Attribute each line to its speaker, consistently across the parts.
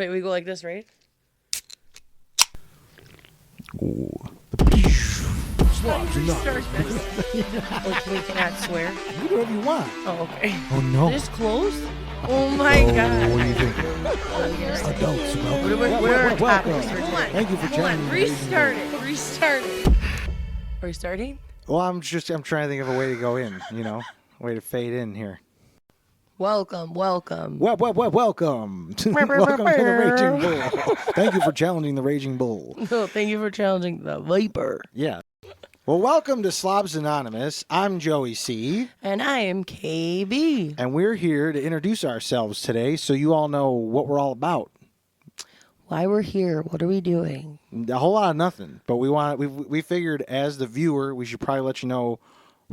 Speaker 1: Wait, we go like this, right?
Speaker 2: Ooh.
Speaker 1: Slobs, restart this. Oh, we cannot swear.
Speaker 2: Do whatever you want.
Speaker 1: Oh, okay.
Speaker 2: Oh, no.
Speaker 1: This closed? Oh, my God.
Speaker 2: What do you think? Adults, welcome.
Speaker 1: What are our
Speaker 2: Welcome.
Speaker 1: topics for today?
Speaker 2: Thank you for
Speaker 1: Hold on.
Speaker 2: joining.
Speaker 1: Restart it. Restart it. Are we starting?
Speaker 2: Well, I'm trying to think of a way to go in, a way to fade in here.
Speaker 1: Welcome.
Speaker 2: Welcome. Welcome to the Raging Bull. Thank you for challenging the Raging Bull.
Speaker 1: No, thank you for challenging the Viper.
Speaker 2: Yeah. Well, welcome to Slobs Anonymous. I'm Joey C.
Speaker 1: And I am KB.
Speaker 2: And we're here to introduce ourselves today so you all know what we're all about.
Speaker 1: Why we're here? What are we doing?
Speaker 2: A whole lot of nothing. But we figured as the viewer, we should probably let you know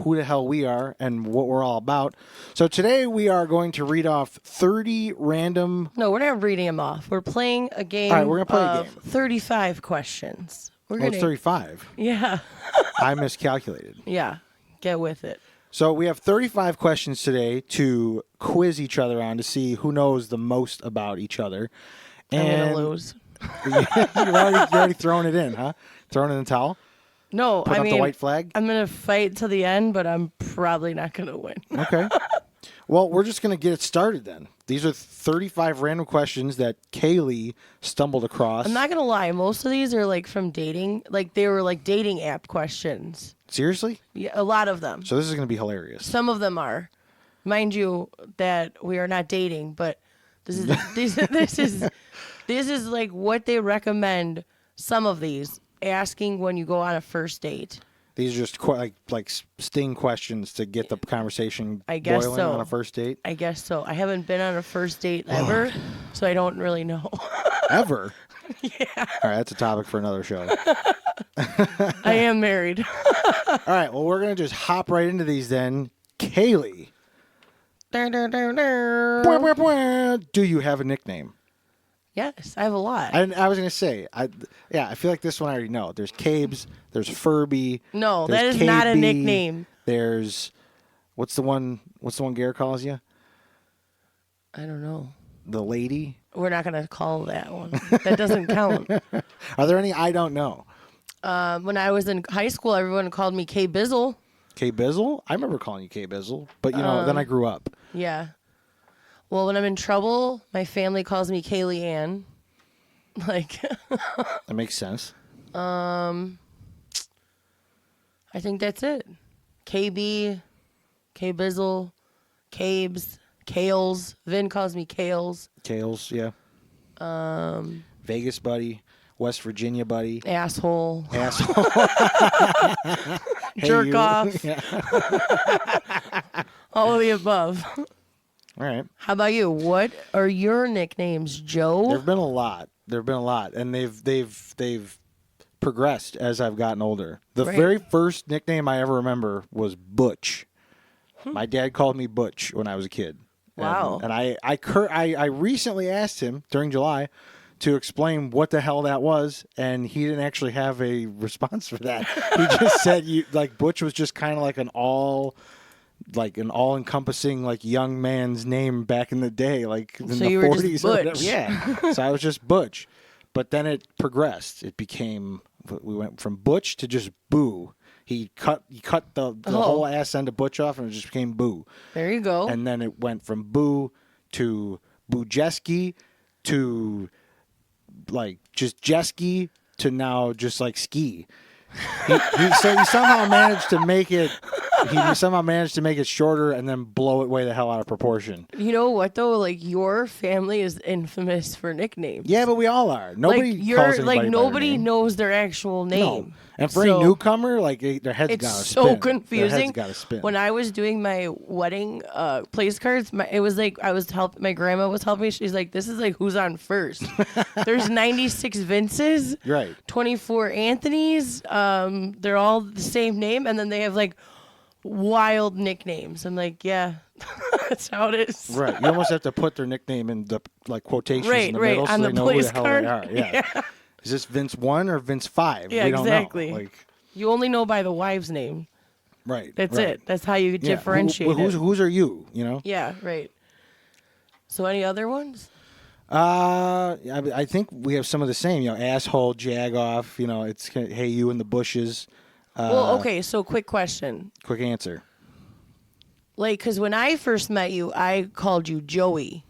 Speaker 2: who the hell we are and what we're all about. So today we are going to read off 30 random...
Speaker 1: No, we're not reading them off. We're playing a game.
Speaker 2: All right, we're going to play a game.
Speaker 1: 35 questions.
Speaker 2: It's 35.
Speaker 1: Yeah.
Speaker 2: I miscalculated.
Speaker 1: Yeah. Get with it.
Speaker 2: So we have 35 questions today to quiz each other on to see who knows the most about each other.
Speaker 1: I'm going to lose.
Speaker 2: You're already throwing it in, huh? Throwing it in the towel?
Speaker 1: No,
Speaker 2: Put up the white flag?
Speaker 1: I'm going to fight to the end, but I'm probably not going to win.
Speaker 2: Okay. Well, we're just going to get it started then. These are 35 random questions that Kaylee stumbled across.
Speaker 1: I'm not going to lie. Most of these are like from dating. Like they were like dating app questions.
Speaker 2: Seriously?
Speaker 1: Yeah, a lot of them.
Speaker 2: So this is going to be hilarious.
Speaker 1: Some of them are. Mind you that we are not dating, but this is like what they recommend. Some of these asking when you go on a first date.
Speaker 2: These are just like sting questions to get the conversation boiling on a first date?
Speaker 1: I guess so. I haven't been on a first date ever, so I don't really know.
Speaker 2: Ever?
Speaker 1: Yeah.
Speaker 2: All right, that's a topic for another show.
Speaker 1: I am married.
Speaker 2: All right, well, we're going to just hop right into these then. Kaylee. Do you have a nickname?
Speaker 1: Yes, I have a lot.
Speaker 2: I was going to say, I feel like this one I already know. There's Cabes, there's Furby.
Speaker 1: No,
Speaker 2: there's
Speaker 1: that is
Speaker 2: KB,
Speaker 1: not a nickname.
Speaker 2: There's, what's the one Garrett calls you?
Speaker 1: I don't know.
Speaker 2: The lady?
Speaker 1: We're not going to call that one. That doesn't count.
Speaker 2: Are there any I don't know?
Speaker 1: When I was in high school, everyone called me K Bizzle.
Speaker 2: K Bizzle? I remember calling you K Bizzle, but then I grew up.
Speaker 1: Yeah. Well, when I'm in trouble, my family calls me Kaylee Ann. Like
Speaker 2: that makes sense.
Speaker 1: I think that's it. KB, K Bizzle, Cabes, Kales. Vin calls me Kales.
Speaker 2: Kales, yeah. Vegas buddy, West Virginia buddy.
Speaker 1: Asshole.
Speaker 2: Jerk
Speaker 1: off.
Speaker 2: Yeah.
Speaker 1: All of the above.
Speaker 2: All right.
Speaker 1: How about you? What are your nicknames, Joe?
Speaker 2: There've been a lot, and they've progressed as I've gotten older. The very first nickname I ever remember was Butch. My dad called me Butch when I was a kid.
Speaker 1: Wow.
Speaker 2: And I recently asked him during July to explain what the hell that was, and he didn't actually have a response for that. He just said Butch was just kind of like an all-encompassing young man's name back in the day, like in the 40s or whatever. Yeah. So I was just Butch. But then it progressed. We went from Butch to just Boo. He cut the whole ass end of Butch off, and it just became Boo.
Speaker 1: There you go.
Speaker 2: And then it went from Boo to Boojeski to just Jeski to now just Ski. He somehow managed to make it. He somehow managed to make it shorter and then blow it way the hell out of proportion.
Speaker 1: You know what though? Your family is infamous for nicknames.
Speaker 2: Yeah, but we all are. Nobody calls anybody by
Speaker 1: nobody
Speaker 2: their name.
Speaker 1: knows their actual name.
Speaker 2: No. And for any newcomer, their head's got to spin.
Speaker 1: It's so confusing.
Speaker 2: Their head's got to spin.
Speaker 1: When I was doing my wedding place cards, it was my grandma was helping me. She's like, this is who's on first. There's 96 Vinces.
Speaker 2: Right.
Speaker 1: 24 Anthonys. They're all the same name, and then they have wild nicknames. I'm like, yeah, that's how it is.
Speaker 2: Right. You almost have to put their nickname in the quotations in the middle
Speaker 1: on
Speaker 2: so
Speaker 1: the
Speaker 2: they know who the hell
Speaker 1: card.
Speaker 2: they are. Yeah. Is this Vince 1 or Vince 5?
Speaker 1: Yeah,
Speaker 2: we don't
Speaker 1: exactly.
Speaker 2: know.
Speaker 1: You only know by the wife's name.
Speaker 2: Right.
Speaker 1: That's it. That's how you differentiate
Speaker 2: whose are you,
Speaker 1: Yeah, right. So any other ones?
Speaker 2: I think we have some of the same. Asshole, jag off. It's hey you in the bushes.
Speaker 1: Well, okay. So, quick question.
Speaker 2: Quick answer.
Speaker 1: Like, because when I first met you, I called you Joey.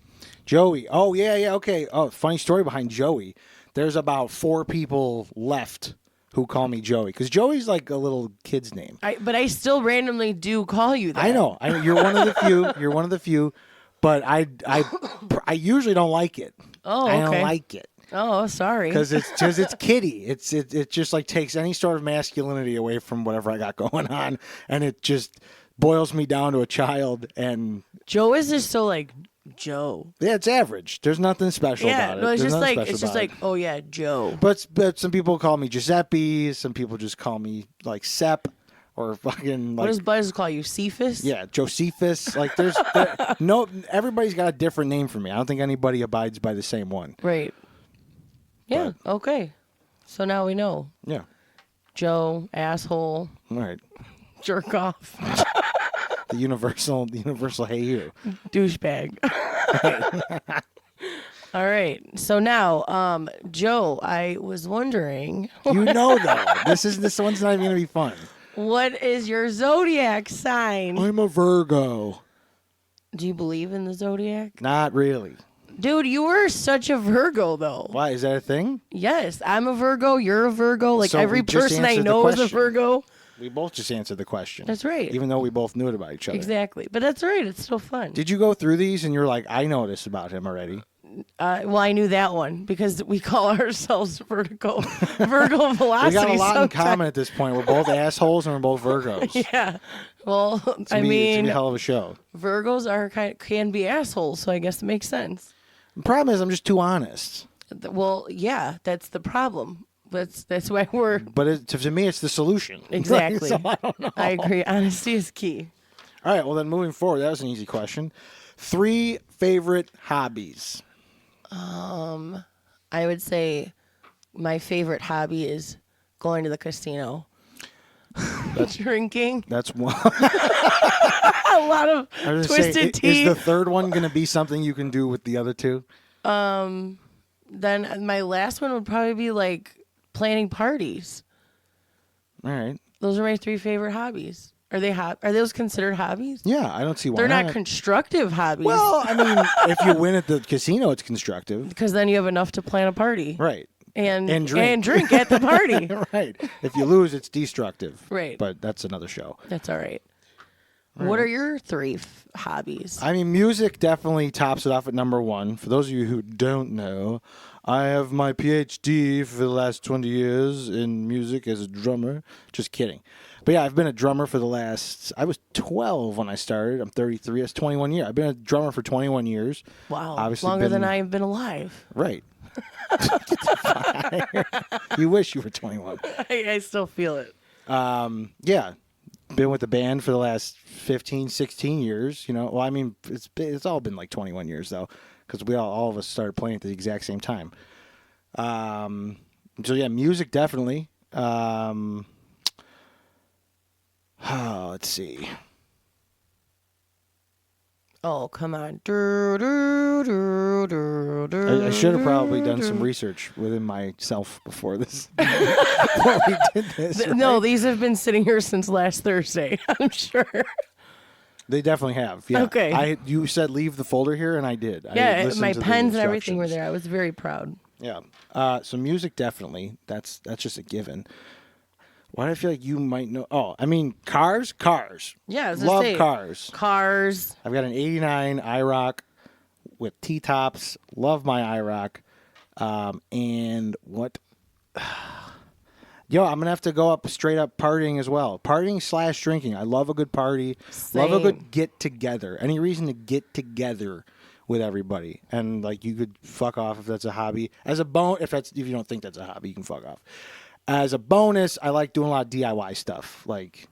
Speaker 2: Joey. Oh yeah. Okay. Oh, funny story behind Joey. There's about 4 people left who call me Joey because Joey's like a little kid's name.
Speaker 1: But I still randomly do call you that.
Speaker 2: I know. You're one of the few. You're one of the few. But I usually don't like it.
Speaker 1: Oh,
Speaker 2: I
Speaker 1: okay.
Speaker 2: don't like it.
Speaker 1: Oh, sorry.
Speaker 2: Because it's kiddie. It just like takes any sort of masculinity away from whatever I got going on, and it just boils me down to a child. And
Speaker 1: Joe is just so like Joe.
Speaker 2: Yeah, it's average. There's nothing special about it.
Speaker 1: No, it's
Speaker 2: There's
Speaker 1: just
Speaker 2: nothing
Speaker 1: like
Speaker 2: special
Speaker 1: it's just
Speaker 2: about
Speaker 1: like
Speaker 2: it.
Speaker 1: oh yeah, Joe.
Speaker 2: But some people call me Giuseppe. Some people just call me like Sep. Or fucking like.
Speaker 1: What does Buzz call you? Cephas?
Speaker 2: Yeah, Josephus. Like everybody's got a different name for me. I don't think anybody abides by the same one.
Speaker 1: Right. Yeah.
Speaker 2: But,
Speaker 1: okay. So now we know.
Speaker 2: Yeah.
Speaker 1: Joe, asshole,
Speaker 2: All right.
Speaker 1: jerk off,
Speaker 2: The universal hey you.
Speaker 1: douchebag. All right. So now, Joe, I was wondering,
Speaker 2: Though this one's not even gonna be fun.
Speaker 1: what is your zodiac sign?
Speaker 2: I'm a Virgo.
Speaker 1: Do you believe in the zodiac?
Speaker 2: Not really.
Speaker 1: Dude, you were such a Virgo, though.
Speaker 2: Why is that a thing?
Speaker 1: Yes, I'm a Virgo. You're a Virgo. Like
Speaker 2: So
Speaker 1: every
Speaker 2: we just
Speaker 1: person I
Speaker 2: answered the
Speaker 1: know is a
Speaker 2: question.
Speaker 1: Virgo.
Speaker 2: We both just answered the question.
Speaker 1: That's right.
Speaker 2: Even though we both knew it about each other.
Speaker 1: Exactly. But that's right. It's still fun.
Speaker 2: Did you go through these and you're like, I know this about him already?
Speaker 1: Well, I knew that one because we call ourselves Virgo velocity.
Speaker 2: We got a lot in
Speaker 1: sometimes.
Speaker 2: common at this point. We're both assholes and we're both Virgos.
Speaker 1: Yeah. Well,
Speaker 2: It's
Speaker 1: I
Speaker 2: gonna be
Speaker 1: mean,
Speaker 2: a hell of a show.
Speaker 1: Virgos can be assholes, so I guess it makes sense.
Speaker 2: The problem is I'm just too honest.
Speaker 1: Well, yeah, that's the problem. That's why we're
Speaker 2: But to me, it's the solution.
Speaker 1: exactly.
Speaker 2: So I don't know.
Speaker 1: I agree. Honesty is key.
Speaker 2: All right. Well, then moving forward, that was an easy question. 3 favorite hobbies.
Speaker 1: I would say my favorite hobby is going to the casino. Drinking.
Speaker 2: That's one.
Speaker 1: A lot of
Speaker 2: I was gonna
Speaker 1: twisted
Speaker 2: say,
Speaker 1: tea.
Speaker 2: is the third one going to be something you can do with the other 2?
Speaker 1: Then my last one would probably be like planning parties.
Speaker 2: All right.
Speaker 1: Those are my 3 favorite hobbies. Are those considered hobbies?
Speaker 2: Yeah, I don't see why
Speaker 1: They're
Speaker 2: not.
Speaker 1: not constructive hobbies.
Speaker 2: Well, I mean, if you win at the casino, it's constructive.
Speaker 1: because then you have enough to plan a party.
Speaker 2: Right.
Speaker 1: And
Speaker 2: drink.
Speaker 1: drink at the party.
Speaker 2: Right. If you lose, it's destructive.
Speaker 1: Right.
Speaker 2: But that's another show.
Speaker 1: That's all right. What are your 3 hobbies?
Speaker 2: I mean, music definitely tops it off at number 1. For those of you who don't know, I have my PhD for the last 20 years in music as a drummer. Just kidding. But yeah, I've been a drummer for I was 12 when I started. I'm 33. That's 21 years. I've been a drummer for 21 years.
Speaker 1: Wow.
Speaker 2: Obviously
Speaker 1: Longer than I have been alive.
Speaker 2: Right. You wish you were 21.
Speaker 1: I still feel it.
Speaker 2: Yeah. Been with the band for the last 15, 16 years. Well, I mean, it's all been like 21 years, though, because all of us started playing at the exact same time. So, yeah, music definitely. Let's see.
Speaker 1: Oh, come on.
Speaker 2: I should have probably done some research within myself before this. Before we did this.
Speaker 1: No,
Speaker 2: right?
Speaker 1: these have been sitting here since last Thursday, I'm sure.
Speaker 2: They definitely have. Yeah.
Speaker 1: Okay.
Speaker 2: You said leave the folder here, and I did. I
Speaker 1: Yeah,
Speaker 2: listened
Speaker 1: my
Speaker 2: to the
Speaker 1: pens and everything were
Speaker 2: instructions.
Speaker 1: there. I was very proud.
Speaker 2: Yeah. So music definitely. That's just a given. Why do I feel like you might know? Oh, I mean, cars.
Speaker 1: Yeah, I was
Speaker 2: Love
Speaker 1: gonna say,
Speaker 2: cars.
Speaker 1: Cars.
Speaker 2: I've got an '89 IROC with T-tops. Love my IROC. And what? Yo, I'm gonna have to go up straight up partying as well. Partying / drinking. I love a good party. Love a
Speaker 1: Same.
Speaker 2: good get together. Any reason to get together with everybody, and like you could fuck off if that's a hobby. As a if you don't think that's a hobby, you can fuck off. As a bonus, I like doing a lot of DIY stuff. Like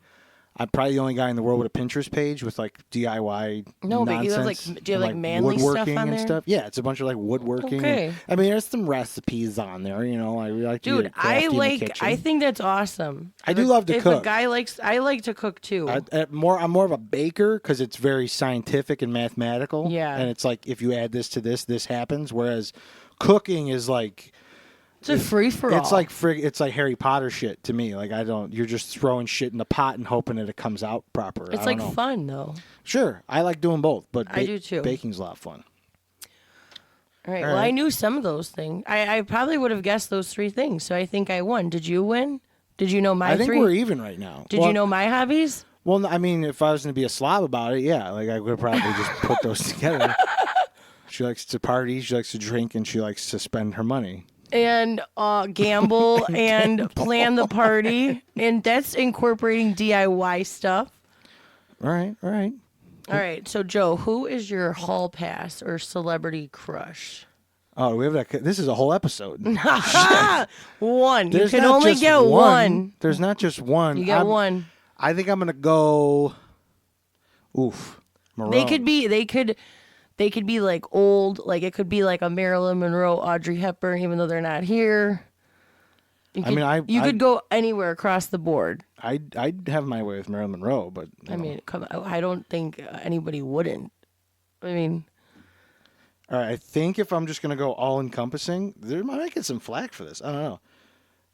Speaker 2: I'm probably the only guy in the world with a Pinterest page with like DIY
Speaker 1: No, but you have like,
Speaker 2: nonsense
Speaker 1: do you have
Speaker 2: and,
Speaker 1: like manly stuff
Speaker 2: woodworking
Speaker 1: on
Speaker 2: and
Speaker 1: there?
Speaker 2: stuff. Yeah, it's a bunch of like woodworking.
Speaker 1: Okay.
Speaker 2: I mean, there's some recipes on there. You know, like we like to
Speaker 1: Dude,
Speaker 2: get crafty in the kitchen.
Speaker 1: I think that's awesome.
Speaker 2: I do love to
Speaker 1: if
Speaker 2: cook.
Speaker 1: a guy likes, I like to cook too.
Speaker 2: I'm more of a baker because it's very scientific and mathematical.
Speaker 1: Yeah.
Speaker 2: And it's like if you add this to this happens. Whereas cooking is like
Speaker 1: It's a free for all.
Speaker 2: it's like Harry Potter shit to me. Like you're just throwing shit in the pot and hoping that it comes out proper.
Speaker 1: It's
Speaker 2: I
Speaker 1: like
Speaker 2: don't know.
Speaker 1: fun though.
Speaker 2: Sure, I like doing both, but
Speaker 1: I do too.
Speaker 2: Baking's a lot of fun.
Speaker 1: All right.
Speaker 2: All
Speaker 1: Well,
Speaker 2: right.
Speaker 1: I knew some of those things. I probably would have guessed those 3 things, so I think I won. Did you win? Did you know my
Speaker 2: I think
Speaker 1: 3?
Speaker 2: we're even right now.
Speaker 1: Did you know my hobbies?
Speaker 2: Well, I mean, if I was going to be a slob about it, yeah, like I would probably just put those together. She likes to party, she likes to drink, and she likes to spend her money.
Speaker 1: And gamble and plan the party, and that's incorporating DIY stuff.
Speaker 2: All right.
Speaker 1: All right, so Joe, who is your hall pass or celebrity crush?
Speaker 2: Oh, we have that. This is a whole episode.
Speaker 1: One.
Speaker 2: There's
Speaker 1: you can
Speaker 2: not
Speaker 1: only
Speaker 2: just
Speaker 1: get one.
Speaker 2: There's not just one.
Speaker 1: You get one.
Speaker 2: I think I'm gonna go. Oof. Marone.
Speaker 1: They could be like old, like it could be like a Marilyn Monroe, Audrey Hepburn, even though they're not here. You could go anywhere across the board.
Speaker 2: I'd have my way with Marilyn Monroe, but
Speaker 1: I mean, I don't think anybody wouldn't. I mean,
Speaker 2: all right. I think if I'm just gonna go all encompassing, there might get some flack for this. I don't know.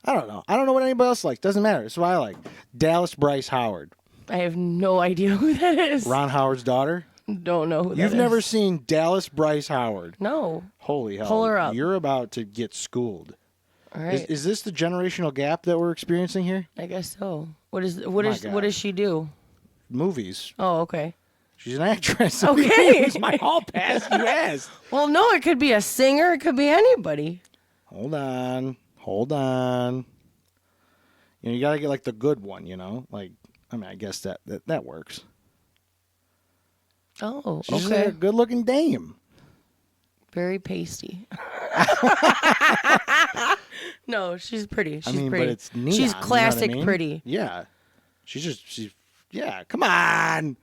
Speaker 2: I don't know what anybody else likes. Doesn't matter. It's what I like. Dallas Bryce Howard.
Speaker 1: I have no idea who that is.
Speaker 2: Ron Howard's daughter.
Speaker 1: Don't know who that is.
Speaker 2: You've never seen Dallas Bryce Howard.
Speaker 1: No.
Speaker 2: Holy hell.
Speaker 1: Pull her up.
Speaker 2: You're about to get schooled.
Speaker 1: All right.
Speaker 2: Is this the generational gap that we're experiencing here?
Speaker 1: I guess so. What
Speaker 2: God.
Speaker 1: does she do?
Speaker 2: Movies.
Speaker 1: Oh, okay.
Speaker 2: She's an actress.
Speaker 1: Okay.
Speaker 2: Use my hall pass. Yes.
Speaker 1: Well, no, it could be a singer. It could be anybody.
Speaker 2: Hold on. You got to get like the good one, Like, I mean, I guess that works.
Speaker 1: Oh,
Speaker 2: She's
Speaker 1: okay.
Speaker 2: a good-looking dame.
Speaker 1: Very pasty. No, she's pretty. She's
Speaker 2: but
Speaker 1: pretty.
Speaker 2: it's neon.
Speaker 1: She's classic
Speaker 2: you know what I mean?
Speaker 1: pretty.
Speaker 2: Yeah. Yeah. Come on.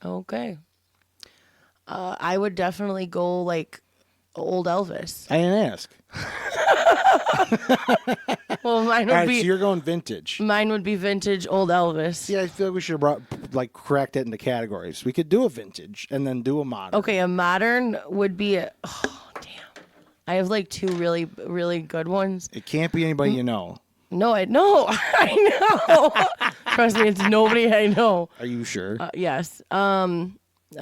Speaker 1: Okay. I would definitely go like old Elvis.
Speaker 2: I didn't ask.
Speaker 1: Well, mine would
Speaker 2: All right,
Speaker 1: be
Speaker 2: so you're going vintage.
Speaker 1: mine would be vintage old Elvis.
Speaker 2: See, I feel like we should have cracked it into categories. We could do a vintage and then do a modern.
Speaker 1: Okay, a modern would be oh damn. I have like 2 really really good ones.
Speaker 2: It can't be anybody you know.
Speaker 1: No, I know. Trust me, it's nobody I know.
Speaker 2: Are you sure?
Speaker 1: Yes.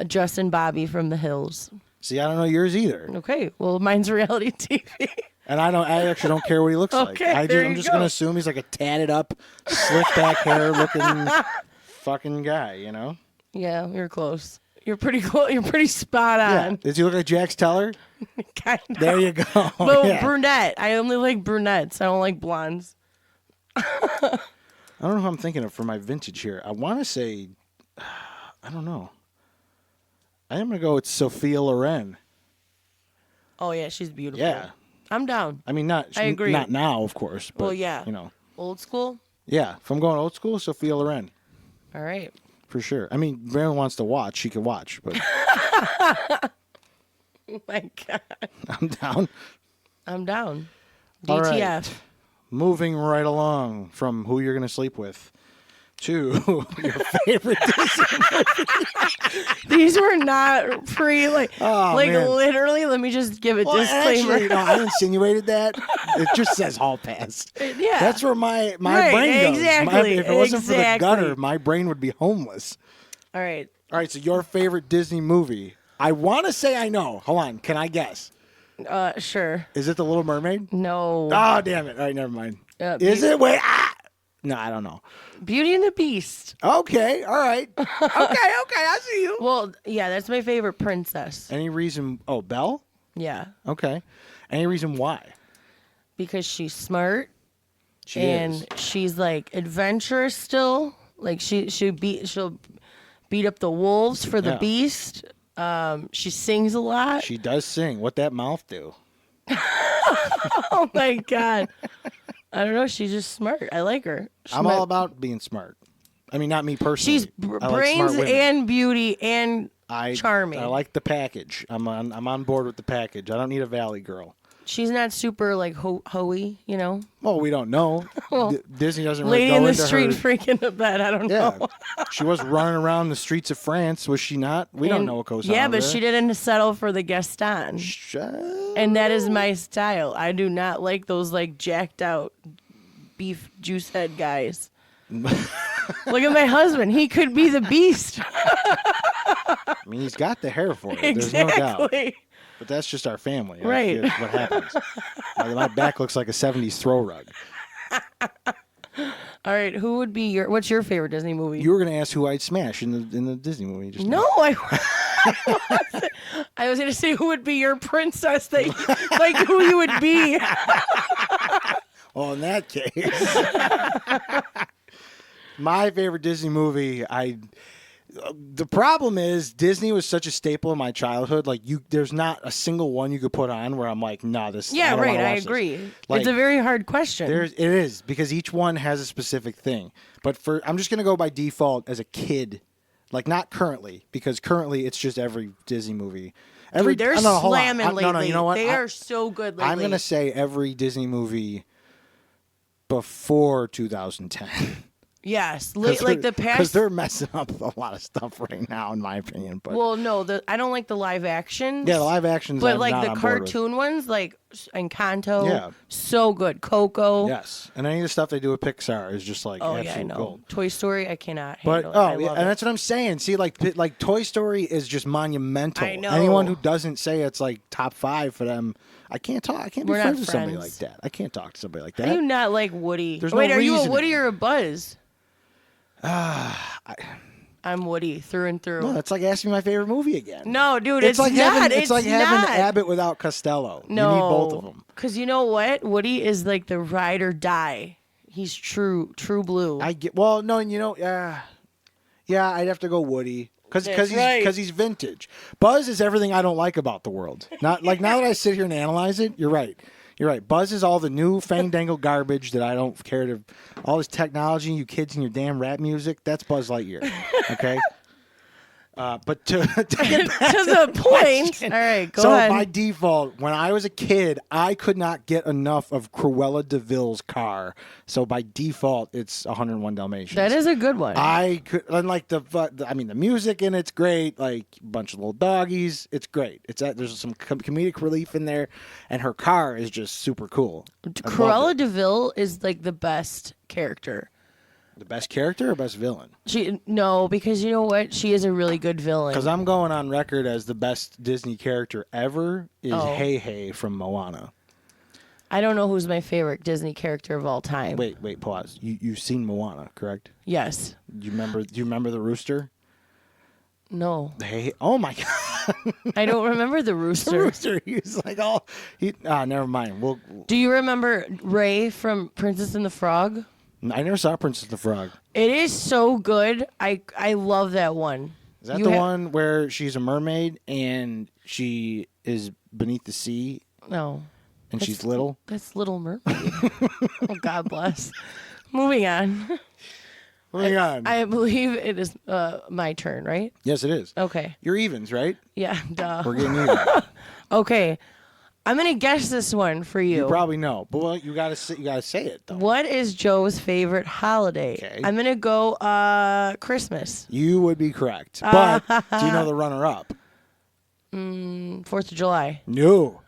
Speaker 1: Justin Bobby from The Hills.
Speaker 2: See, I don't know yours either.
Speaker 1: Okay, well, mine's reality TV.
Speaker 2: And I actually don't care what he looks like.
Speaker 1: Okay, there
Speaker 2: I'm
Speaker 1: you
Speaker 2: just
Speaker 1: go.
Speaker 2: going to assume he's like a tatted up, slick back hair looking fucking guy,
Speaker 1: Yeah, you're close. You're pretty close. You're pretty spot
Speaker 2: Yeah.
Speaker 1: on.
Speaker 2: Does he look like Jax Teller?
Speaker 1: Kind of.
Speaker 2: There you go.
Speaker 1: But
Speaker 2: Yeah.
Speaker 1: brunette. I only like brunettes. I don't like blondes.
Speaker 2: I don't know who I'm thinking of for my vintage here. I want to say, I don't know. I am going to go with Sophia Loren.
Speaker 1: Oh yeah, she's beautiful.
Speaker 2: Yeah.
Speaker 1: I'm down.
Speaker 2: I mean,
Speaker 1: I agree.
Speaker 2: not now, of course. But,
Speaker 1: Well, yeah. Old school.
Speaker 2: Yeah. If I'm going old school, Sophia Loren.
Speaker 1: All right.
Speaker 2: For sure. I mean, Marilyn wants to watch. She can watch, but
Speaker 1: Oh my god.
Speaker 2: I'm down.
Speaker 1: I'm down.
Speaker 2: All
Speaker 1: DTF.
Speaker 2: right. Moving right along from who you're going to sleep with to your favorite Disney.
Speaker 1: These were not man. Literally, let me just give a disclaimer.
Speaker 2: Actually, I insinuated that. It just says hall pass.
Speaker 1: Yeah.
Speaker 2: That's where my
Speaker 1: Right,
Speaker 2: brain goes.
Speaker 1: exactly,
Speaker 2: If it wasn't for the
Speaker 1: exactly.
Speaker 2: gutter, my brain would be homeless.
Speaker 1: All right.
Speaker 2: All right, so your favorite Disney movie. I want to say I know. Hold on. Can I guess?
Speaker 1: Sure.
Speaker 2: Is it The Little Mermaid?
Speaker 1: No.
Speaker 2: Oh, damn it. All right, never mind.
Speaker 1: Is
Speaker 2: it? Wait. No, I don't know.
Speaker 1: Beauty and the Beast?
Speaker 2: Okay. All right. Okay. I see you.
Speaker 1: Well, yeah, that's my favorite princess.
Speaker 2: Any reason? Oh, Belle?
Speaker 1: Yeah,
Speaker 2: Okay. Any reason why?
Speaker 1: because she's smart
Speaker 2: She
Speaker 1: and
Speaker 2: is.
Speaker 1: she's like adventurous still. Like she'll beat up the wolves for the
Speaker 2: Yeah.
Speaker 1: beast. She sings a lot.
Speaker 2: She does sing. What that mouth do?
Speaker 1: Oh my god. I don't know. She's just smart. I like her.
Speaker 2: I'm all about being smart. I mean, not me personally.
Speaker 1: She's brains and beauty and charming.
Speaker 2: I like the package. I'm on board with the package. I don't need a valley girl.
Speaker 1: She's not super like hoey, you know.
Speaker 2: Well, we don't know. Well, Disney doesn't really
Speaker 1: lady
Speaker 2: go
Speaker 1: in the
Speaker 2: into
Speaker 1: street
Speaker 2: her...
Speaker 1: freaking the bed. I don't know.
Speaker 2: She was running around the streets of France, was she not? We don't know what goes on.
Speaker 1: Yeah, but
Speaker 2: there.
Speaker 1: she didn't settle for the Gaston. And that is my style. I do not like those like jacked out beef juice head guys. Look at my husband. He could be the beast.
Speaker 2: I mean, he's got the hair for it.
Speaker 1: Exactly.
Speaker 2: There's no doubt. But that's just our family.
Speaker 1: Right.
Speaker 2: That's what happens. My back looks like a 70s throw rug.
Speaker 1: All right. Who would be what's your favorite Disney movie?
Speaker 2: You were going to ask who I'd smash in the Disney movie. Just
Speaker 1: no, I was going to say who would be your princess, like who you would be.
Speaker 2: Well, in that case, my favorite Disney movie, the problem is Disney was such a staple in my childhood. Like there's not a single one you could put on where I'm like, nah, this.
Speaker 1: Yeah, right. I agree. Like, it's a very hard question.
Speaker 2: It is because each one has a specific thing. But I'm just gonna go by default as a kid, like not currently, because currently it's just every Disney movie.
Speaker 1: They're slamming lately.
Speaker 2: No, you know what?
Speaker 1: They are so good lately.
Speaker 2: I'm gonna say every Disney movie before 2010.
Speaker 1: Yes, like the past,
Speaker 2: because they're messing up a lot of stuff right now, in my opinion. But
Speaker 1: well, no, I don't like the live actions.
Speaker 2: Yeah, the live actions,
Speaker 1: but
Speaker 2: I'm
Speaker 1: like
Speaker 2: not
Speaker 1: the
Speaker 2: on board
Speaker 1: cartoon
Speaker 2: with.
Speaker 1: ones, like Encanto,
Speaker 2: yeah,
Speaker 1: so good. Coco,
Speaker 2: yes, and any of the stuff they do with Pixar is just like
Speaker 1: I know.
Speaker 2: Gold.
Speaker 1: Toy Story, I cannot
Speaker 2: But
Speaker 1: handle it.
Speaker 2: and that's what I'm saying. See, like Toy Story is just monumental.
Speaker 1: I know.
Speaker 2: Anyone who doesn't say it's like top 5 for them, I can't talk. I can't be friends with somebody like that. I can't talk to somebody like that.
Speaker 1: How do you not like Woody?
Speaker 2: There's
Speaker 1: Wait,
Speaker 2: no
Speaker 1: are you a
Speaker 2: reasoning.
Speaker 1: Woody or a Buzz? I'm Woody through and through.
Speaker 2: No, that's like asking my favorite movie again.
Speaker 1: No, dude,
Speaker 2: it's like
Speaker 1: not.
Speaker 2: It's like having Abbott without Costello.
Speaker 1: No,
Speaker 2: you need both of them.
Speaker 1: Because you know what? Woody is like the ride or die. He's true blue.
Speaker 2: Yeah, I'd have to go Woody because he's vintage. Buzz is everything I don't like about the world. Not like now that I sit here and analyze it, you're right. You're right. Buzz is all the new fandangled garbage that I don't care to. All this technology, you kids and your damn rap music, that's Buzz Lightyear. Okay? But to get back
Speaker 1: to the point. All right, go ahead.
Speaker 2: So by default, when I was a kid, I could not get enough of Cruella de Vil's car. So by default, it's 101 Dalmatians.
Speaker 1: That is a good one.
Speaker 2: I could, and like the music in it's great. Like a bunch of little doggies, it's great. There's some comedic relief in there, and her car is just super cool.
Speaker 1: Cruella de Vil is like the best character.
Speaker 2: The best character or best villain?
Speaker 1: No, because you know what? She is a really good villain.
Speaker 2: Because I'm going on record as the best Disney character ever is Hey Hey from Moana.
Speaker 1: I don't know who's my favorite Disney character of all time.
Speaker 2: Wait, pause. You've seen Do correct?
Speaker 1: Yes.
Speaker 2: Do you remember the rooster?
Speaker 1: No.
Speaker 2: Hey, oh my God.
Speaker 1: I don't remember the rooster.
Speaker 2: The rooster. He's like, never mind.
Speaker 1: Do you remember Ray from Princess and the Frog?
Speaker 2: I never saw Princess and the Frog.
Speaker 1: It is so good. I love that one.
Speaker 2: Is that the one where she's a mermaid and she is beneath the sea?
Speaker 1: No.
Speaker 2: And she's little?
Speaker 1: That's Little Mermaid. Oh, God bless. Moving on. I believe it is my turn, right?
Speaker 2: Yes, it is.
Speaker 1: Okay.
Speaker 2: You're evens, right?
Speaker 1: Yeah, duh.
Speaker 2: We're getting even.
Speaker 1: Okay. I'm going to guess this one for you.
Speaker 2: You probably know, but you gotta say it, though.
Speaker 1: What is Joe's favorite holiday?
Speaker 2: Okay.
Speaker 1: I'm going to go Christmas.
Speaker 2: You would be correct. But do you know the runner-up?
Speaker 1: 4th of July.
Speaker 2: No.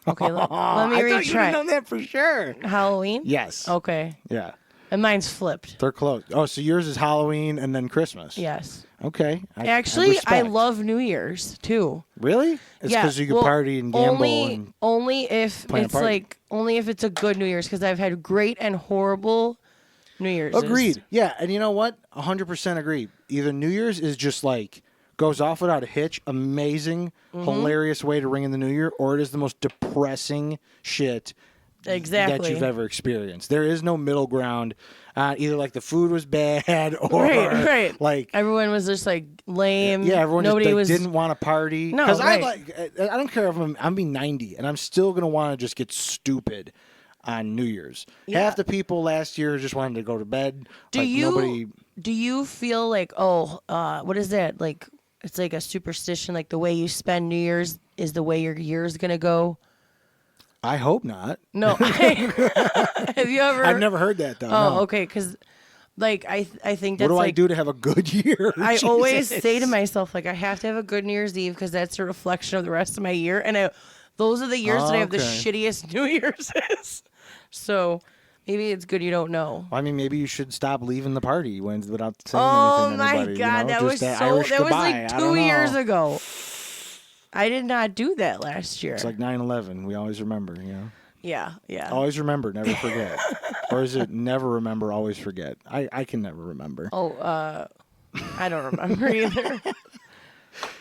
Speaker 1: Okay, let me retry.
Speaker 2: I thought you would know that for sure.
Speaker 1: Halloween?
Speaker 2: Yes.
Speaker 1: Okay.
Speaker 2: Yeah.
Speaker 1: And mine's flipped.
Speaker 2: They're close. Oh, so yours is Halloween and then Christmas.
Speaker 1: Yes.
Speaker 2: Okay.
Speaker 1: Actually, I love New Year's too.
Speaker 2: Really? It's because you can party and gamble.
Speaker 1: Only if it's a good New Year's, because I've had great and horrible New Year's.
Speaker 2: Agreed. Yeah, and you know what? 100% agree. Either New Year's is just like goes off without a hitch, amazing, hilarious way to ring in the new year, or it is the most depressing shit that you've ever experienced. There is no middle ground. Either like the food was bad or like
Speaker 1: everyone was just like lame.
Speaker 2: Yeah, everyone didn't want to party.
Speaker 1: No,
Speaker 2: because I don't care if I'm being 90 and I'm still gonna want to just get stupid on New Year's.
Speaker 1: Yeah.
Speaker 2: Half the people last year just wanted to go to bed.
Speaker 1: Do
Speaker 2: Nobody...
Speaker 1: you feel like, what is that? Like, it's like a superstition, like the way you spend New Year's is the way your year's going to go?
Speaker 2: I hope not.
Speaker 1: No. Have you ever?
Speaker 2: I've never heard that, though.
Speaker 1: Oh,
Speaker 2: no.
Speaker 1: okay, because... Like, I think that's
Speaker 2: what do
Speaker 1: like...
Speaker 2: I do to have a good year?
Speaker 1: I always say to myself, like, I have to have a good New Year's Eve because that's a reflection of the rest of my year. And those are the years that I have the shittiest New Year's is. So maybe it's good you don't know.
Speaker 2: I mean, maybe you should stop leaving the party without saying anything to anybody.
Speaker 1: Oh, my God.
Speaker 2: That
Speaker 1: was like 2 years ago. I did not do that last year.
Speaker 2: It's like 9/11. We always remember,
Speaker 1: Yeah.
Speaker 2: Always remember, never forget. Or is it never remember, always forget? I can never remember.
Speaker 1: I don't remember either.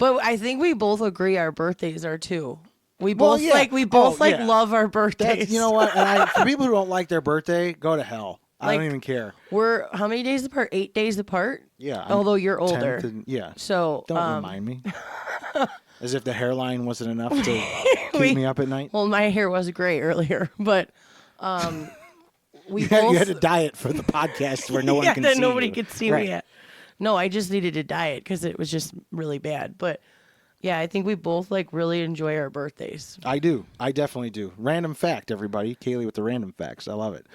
Speaker 1: But I think we both agree our birthdays are too. We both love our birthdays.
Speaker 2: That's, you know what? And for people who don't like their birthday, go to hell. I don't even care.
Speaker 1: We're how many days apart? 8 days apart?
Speaker 2: Yeah.
Speaker 1: Although you're older.
Speaker 2: Yeah.
Speaker 1: So
Speaker 2: don't remind me. As if the hairline wasn't enough to keep me up at night.
Speaker 1: Well, my hair was gray earlier, but you
Speaker 2: had to dye it for the podcast where no one can see you.
Speaker 1: Nobody could see me yet. No, I just needed to dye it because it was just really bad. But yeah, I think we both like really enjoy our birthdays.
Speaker 2: I do. I definitely do. Random fact, everybody. Kaylee with the random facts. I love it.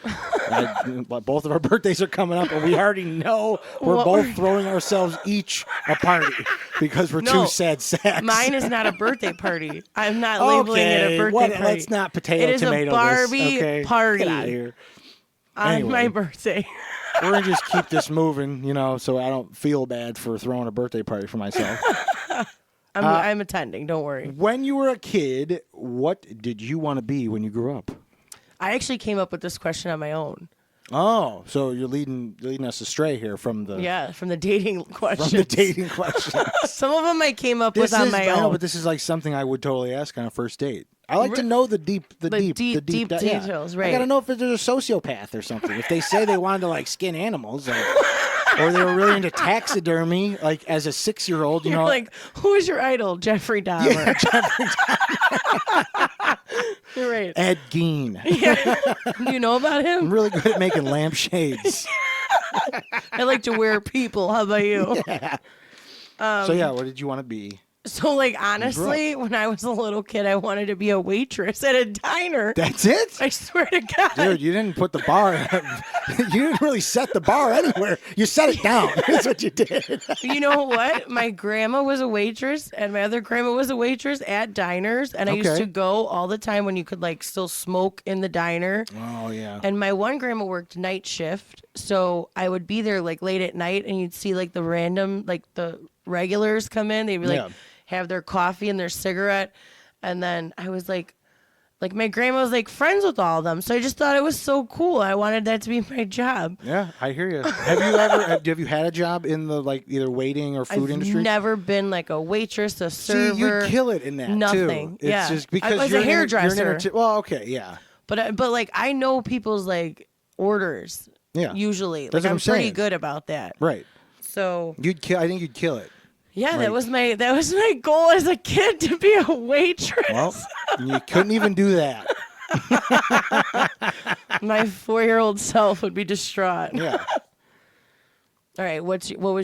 Speaker 2: Both of our birthdays are coming up, and we already know we're both throwing ourselves each a party because we're two sad sacks.
Speaker 1: Mine is not a birthday party. I'm not labeling it a birthday party.
Speaker 2: Let's not potato tomato.
Speaker 1: It is a Barbie party.
Speaker 2: Get out of here.
Speaker 1: On my birthday.
Speaker 2: We're going to just keep this moving, so I don't feel bad for throwing a birthday party for myself.
Speaker 1: I'm attending. Don't worry.
Speaker 2: When you were a kid, what did you want to be when you grew up?
Speaker 1: I actually came up with this question on my own.
Speaker 2: Oh, so you're leading us astray here from the
Speaker 1: dating questions.
Speaker 2: From the dating questions.
Speaker 1: Some of them I came up with on my own.
Speaker 2: I know, but this is like something I would totally ask on a first date. I like to know the deep
Speaker 1: details, right?
Speaker 2: I gotta know if they're a sociopath or something. If they say they wanted to like skin animals, or they were really into taxidermy, like as a 6-year-old,
Speaker 1: You're like, who is your idol? Jeffrey Dahmer.
Speaker 2: Yeah, Jeffrey Dahmer.
Speaker 1: You're right.
Speaker 2: Ed Gein.
Speaker 1: Yeah. Do you know about him?
Speaker 2: I'm really good at making lampshades.
Speaker 1: I like to wear people. How about you?
Speaker 2: Yeah. What did you want to be?
Speaker 1: So, like, honestly, when I was a little kid, I wanted to be a waitress at a diner.
Speaker 2: That's it?
Speaker 1: I swear to God.
Speaker 2: Dude, you didn't put the bar, you didn't really set the bar anywhere. You set it down. That's what you did.
Speaker 1: You know what? My grandma was a waitress, and my other grandma was a waitress at diners, and I used to go all the time when you could, like, still smoke in the diner.
Speaker 2: Oh, yeah.
Speaker 1: And my one grandma worked night shift, so I would be there, like, late at night, and you'd see, like, the random, like, the regulars come in. They'd be, like... Yeah. Have their coffee and their cigarette, and then I was like my grandma was like friends with all of them, so I just thought it was so cool. I wanted that to be my job.
Speaker 2: Yeah, I hear you. Have you had a job in the like either waiting or food industry?
Speaker 1: I've never been like a waitress, a server.
Speaker 2: See, you kill it in that
Speaker 1: nothing.
Speaker 2: Too. It's just because
Speaker 1: I was a hairdresser.
Speaker 2: Well, okay, yeah.
Speaker 1: But like I know people's like orders.
Speaker 2: Yeah.
Speaker 1: Usually,
Speaker 2: that's
Speaker 1: like
Speaker 2: I'm
Speaker 1: pretty good about that.
Speaker 2: Right.
Speaker 1: So
Speaker 2: I think you'd kill it.
Speaker 1: Yeah, that was my goal as a kid, to be a waitress.
Speaker 2: Well, you couldn't even do that.
Speaker 1: My 4-year-old self would be distraught.
Speaker 2: Yeah.
Speaker 1: All right, what did little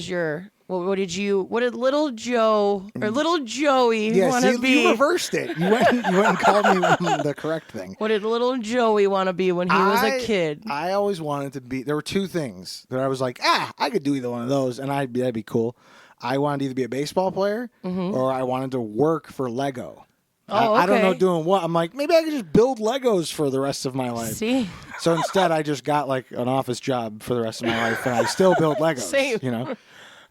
Speaker 1: Joe or little Joey want to be?
Speaker 2: You reversed it. You went and called me the correct thing.
Speaker 1: What did little Joey want to be when he was a kid?
Speaker 2: I always wanted to be. There were two things that I was like, I could do either one of those, and that'd be cool. I wanted to either be a baseball player or I wanted to work for Lego.
Speaker 1: Oh, okay.
Speaker 2: I don't know doing what. I'm like, maybe I could just build Legos for the rest of my life.
Speaker 1: See?
Speaker 2: So instead, I just got like an office job for the rest of my life, and I still build Legos.
Speaker 1: Same.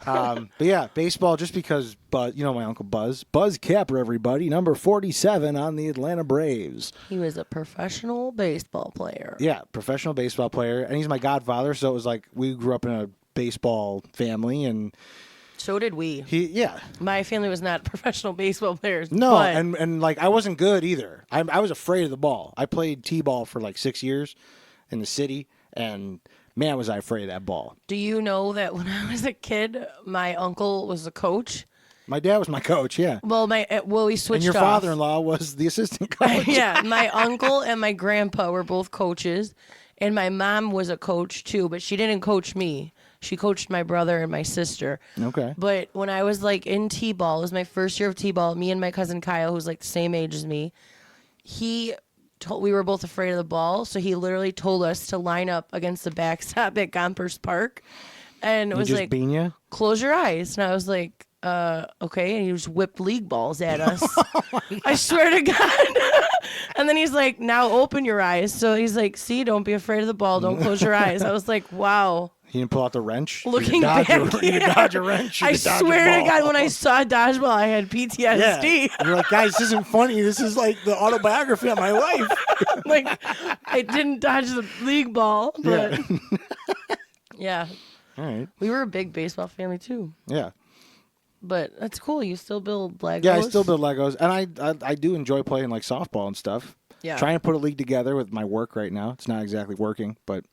Speaker 2: But yeah, baseball, just because Buzz, my Uncle Buzz Capper, everybody, number 47 on the Atlanta Braves.
Speaker 1: He was a professional baseball player.
Speaker 2: Yeah, professional baseball player, and he's my godfather, so it was like we grew up in a baseball family, and
Speaker 1: so did we.
Speaker 2: My
Speaker 1: family was not professional baseball players.
Speaker 2: No, and like I wasn't good either. I was afraid of the ball. I played t-ball for like 6 years in the city, and man, was I afraid of that ball.
Speaker 1: Do you know that when I was a kid, my uncle was a coach?
Speaker 2: My dad was my coach, yeah.
Speaker 1: Well, we switched
Speaker 2: And your
Speaker 1: off.
Speaker 2: father-in-law was the assistant coach.
Speaker 1: Yeah, my uncle and my grandpa were both coaches, and my mom was a coach too, but she didn't coach me. She coached my brother and my sister.
Speaker 2: Okay.
Speaker 1: But when I was like in T-ball, it was my first year of T-ball, me and my cousin Kyle, who's like the same age as me, we were both afraid of the ball, so he literally told us to line up against the backstop at Gompers Park. And it was like,
Speaker 2: bean you?
Speaker 1: Close your eyes. And I was like, okay. And he just whipped league balls at us. I swear to God. And then he's like, now open your eyes. So he's like, see, don't be afraid of the ball. Don't close your eyes. I was like, wow.
Speaker 2: He didn't pull out the wrench?
Speaker 1: Looking back,
Speaker 2: you could dodge a wrench.
Speaker 1: I swear to God, when I saw dodgeball, I had PTSD.
Speaker 2: Yeah. You're like, guys, this isn't funny. This is like the autobiography of my life.
Speaker 1: Like, I didn't dodge the league ball, but yeah.
Speaker 2: All right.
Speaker 1: We were a big baseball family too.
Speaker 2: Yeah.
Speaker 1: But that's cool. You still build Legos?
Speaker 2: Yeah, I still build Legos. And I do enjoy playing like softball and stuff.
Speaker 1: Yeah.
Speaker 2: Trying to put a league together with my work right now. It's not exactly working, but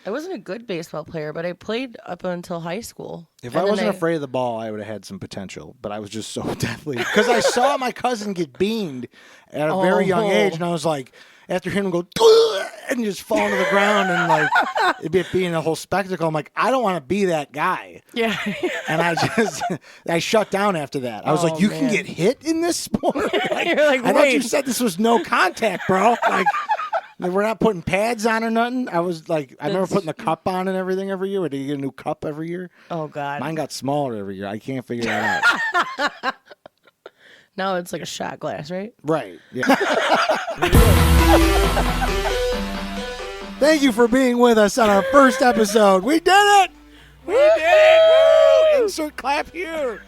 Speaker 1: I wasn't a good baseball player, but I played up until high school.
Speaker 2: if I wasn't afraid of the ball, I would have had some potential. But I was just so deathly. Because I saw my cousin get beamed at a very young age, and I was like, after hearing him go, and just fall to the ground, and like, it being a whole spectacle, I'm like, I don't want to be that guy.
Speaker 1: Yeah.
Speaker 2: And I shut down after that. I was like, you can get hit in this sport? Like,
Speaker 1: You're like,
Speaker 2: I thought you
Speaker 1: wait.
Speaker 2: said this was no contact, bro. Like, we're not putting pads on or nothing. I was like, I remember putting the cup on and everything every year. Or do you get a new cup every year?
Speaker 1: Oh, God.
Speaker 2: Mine got smaller every year. I can't figure that out.
Speaker 1: Now it's like a shot glass, right?
Speaker 2: Right. Yeah. Thank you for being with us on our first episode. We did it! We did it! Woo! Insert clap here.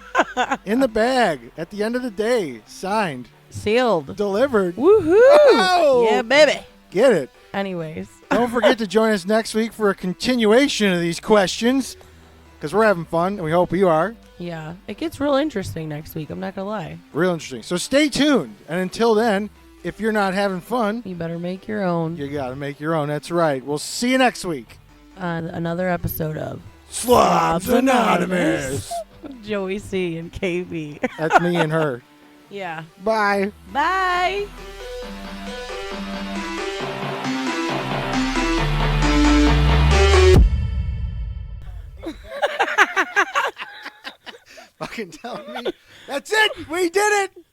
Speaker 2: In the bag. At the end of the day. Signed.
Speaker 1: Sealed.
Speaker 2: Delivered.
Speaker 1: Woohoo!
Speaker 2: Oh!
Speaker 1: Yeah, baby.
Speaker 2: Get it.
Speaker 1: Anyways.
Speaker 2: Don't forget to join us next week for a continuation of these questions. Because we're having fun, and we hope you are.
Speaker 1: Yeah. It gets real interesting next week. I'm not going to lie.
Speaker 2: Real interesting. So stay tuned. And until then, if you're not having fun,
Speaker 1: You better make your own
Speaker 2: you got to make your own. That's right. We'll see you next week.
Speaker 1: on another episode of
Speaker 2: Slobs Anonymous.
Speaker 1: Joey C. and KB.
Speaker 2: That's me and her.
Speaker 1: Yeah.
Speaker 2: Bye.
Speaker 1: Bye.
Speaker 2: Fucking tell me. That's it. We did it.